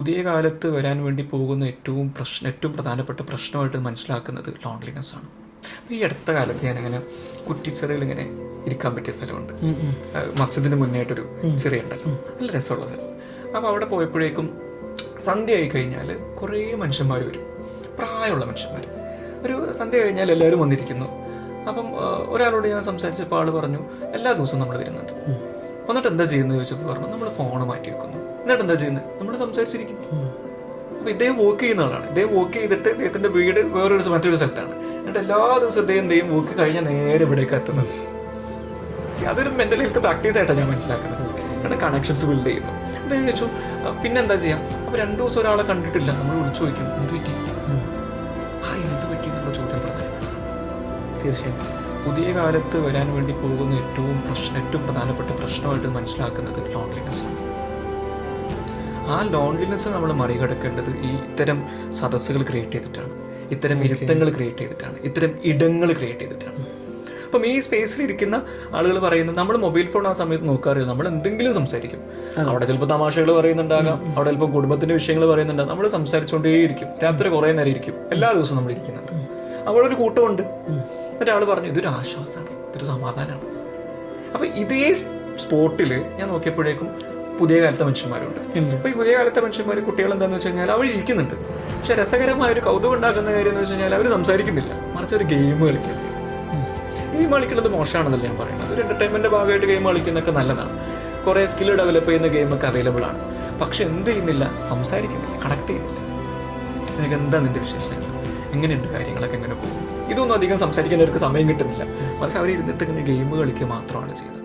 പുതിയ കാലത്ത് വരാൻ വേണ്ടി പോകുന്ന ഏറ്റവും പ്രധാനപ്പെട്ട പ്രശ്നമായിട്ട് മനസ്സിലാക്കുന്നത് ലോൺലിനെസ് ആണ്. അപ്പോൾ ഈ അടുത്ത കാലത്ത് ഞാനിങ്ങനെ കുറ്റിച്ചിറയിൽ ഇങ്ങനെ ഇരിക്കാൻ പറ്റിയ സ്ഥലമുണ്ട്. മസ്ജിദിന് മുന്നേറ്റൊരു ചിറയുണ്ടല്ലോ, നല്ല രസമുള്ള സ്ഥലം. അപ്പോൾ അവിടെ പോയപ്പോഴേക്കും സന്ധ്യ ആയി കഴിഞ്ഞാൽ കുറേ മനുഷ്യന്മാർ വരും, പ്രായമുള്ള മനുഷ്യന്മാർ. ഒരു സന്ധ്യ കഴിഞ്ഞാൽ എല്ലാവരും വന്നിരിക്കുന്നു. അപ്പം ഒരാളോട് ഞാൻ സംസാരിച്ചപ്പോൾ ആൾ പറഞ്ഞു, എല്ലാ ദിവസവും നമ്മൾ വരുന്നുണ്ട്. എന്നിട്ട് എന്താ ചെയ്യുന്നത് ചോദിച്ചപ്പോൾ പറഞ്ഞു, നമ്മൾ ഫോൺ മാറ്റി വെക്കുന്നു. എന്നിട്ട് എന്താ ചെയ്യുന്നത്, നമ്മൾ സംസാരിച്ചിരിക്കും. അപ്പോൾ ഇദ്ദേഹം വർക്ക് ചെയ്യുന്ന ആളാണ്. ഇദ്ദേഹം വർക്ക് ചെയ്തിട്ട് ഇദ്ദേഹത്തിന്റെ വീട് മറ്റൊരു സ്ഥലത്താണ്. എന്നിട്ട് എല്ലാ ദിവസവും ഇദ്ദേഹം വർക്ക് കഴിഞ്ഞാൽ നേരെ ഇവിടേക്ക് എത്തുന്നത്. അതൊരു മെന്റൽ ഹെൽത്ത് പ്രാക്ടീസ് ആയിട്ടാണ് ഞാൻ മനസ്സിലാക്കുന്നത്. കാരണം കണക്ഷൻസ് ബിൽഡ് ചെയ്യുന്നു. അപ്പോൾ ഞാൻ ചോദിച്ചു, പിന്നെന്താ ചെയ്യാം? അപ്പോൾ 2 ദിവസം ഒരാളെ കണ്ടിട്ടില്ല, നമ്മൾ വിളിച്ചു ചോദിക്കും, എന്ത് പറ്റി? എന്ത് പറ്റി എന്നുള്ള ചോദ്യം പ്രധാനപ്പെട്ടതാണ്. തീർച്ചയായും പുതിയ കാലത്ത് വരാൻ വേണ്ടി പോകുന്ന ഏറ്റവും പ്രധാനപ്പെട്ട പ്രശ്നമായിട്ട് മനസ്സിലാക്കുന്നത് ലോൺലിനെസ് ആണ്. ആ ലോൺലിനെസ് നമ്മൾ മറികടക്കേണ്ടത് ഇത്തരം സദസ്സുകൾ ക്രിയേറ്റ് ചെയ്തിട്ടാണ്, ഇത്തരം ഇരുത്തങ്ങൾ ക്രിയേറ്റ് ചെയ്തിട്ടാണ്, ഇത്തരം ഇടങ്ങൾ ക്രിയേറ്റ് ചെയ്തിട്ടാണ്. അപ്പം ഈ സ്പേസിലിരിക്കുന്ന ആളുകൾ പറയുന്നത്, നമ്മൾ മൊബൈൽ ഫോൺ ആ സമയത്ത് നോക്കാറില്ല, നമ്മൾ എന്തെങ്കിലും സംസാരിക്കും. അവിടെ ചിലപ്പോൾ തമാശകൾ പറയുന്നുണ്ടാകാം, അവിടെ ചിലപ്പോൾ കുടുംബത്തിന്റെ വിഷയങ്ങൾ പറയുന്നുണ്ടാകും. നമ്മൾ സംസാരിച്ചുകൊണ്ടേയിരിക്കും, രാത്രി കുറേ നേരം ഇരിക്കും, എല്ലാ ദിവസവും നമ്മൾ ഇരിക്കുന്നുണ്ട്. അവിടെ ഒരു കൂട്ടമുണ്ട്. ഒരാൾ പറഞ്ഞു, ഇതൊരു ആശ്വാസമാണ്, ഇതൊരു സമാധാനമാണ്. അപ്പം ഇതേ സ്പോട്ടിൽ ഞാൻ നോക്കിയപ്പോഴേക്കും പുതിയ കാലത്തെ മനുഷ്യന്മാരുണ്ട്. അപ്പൊ ഈ പുതിയ കാലത്തെ മനുഷ്യന്മാർ, കുട്ടികൾ എന്താന്ന് വെച്ച് കഴിഞ്ഞാൽ അവർ ഇരിക്കുന്നുണ്ട്. പക്ഷെ രസകരമായ ഒരു കൗതുകം ഉണ്ടാക്കുന്ന കാര്യം എന്ന് വെച്ച് കഴിഞ്ഞാൽ അവർ സംസാരിക്കുന്നില്ല, മറിച്ച് ഒരു ഗെയിം കളിക്കുക ചെയ്യും. ഗെയിം കളിക്കുന്നത് മോശമാണെന്നല്ല ഞാൻ പറയുന്നത്. ഒരു എന്റർടൈൻമെന്റിന്റെ ഭാഗമായിട്ട് ഗെയിം കളിക്കുന്നതൊക്കെ നല്ലതാണ്. കുറെ സ്കിൽ ഡെവലപ്പ് ചെയ്യുന്ന ഗെയിമൊക്കെ അവൈലബിൾ ആണ്. പക്ഷെ എന്ത് ചെയ്യുന്നില്ല, സംസാരിക്കുന്നില്ല, കണക്ട് ചെയ്യുന്നില്ല. നിനക്ക് എന്താ നിന്റെ വിശേഷങ്ങൾ, എങ്ങനെയുണ്ട് കാര്യങ്ങളൊക്കെ, എങ്ങനെ പോകും? ഇതൊന്നും അധികം സംസാരിക്കാൻ അവർക്ക് സമയം കിട്ടുന്നില്ല. മറിച്ച് അവർ ഇരുന്നിട്ട് ഇങ്ങനെ ഗെയിം കളിക്കുക മാത്രമാണ് ചെയ്യുന്നത്.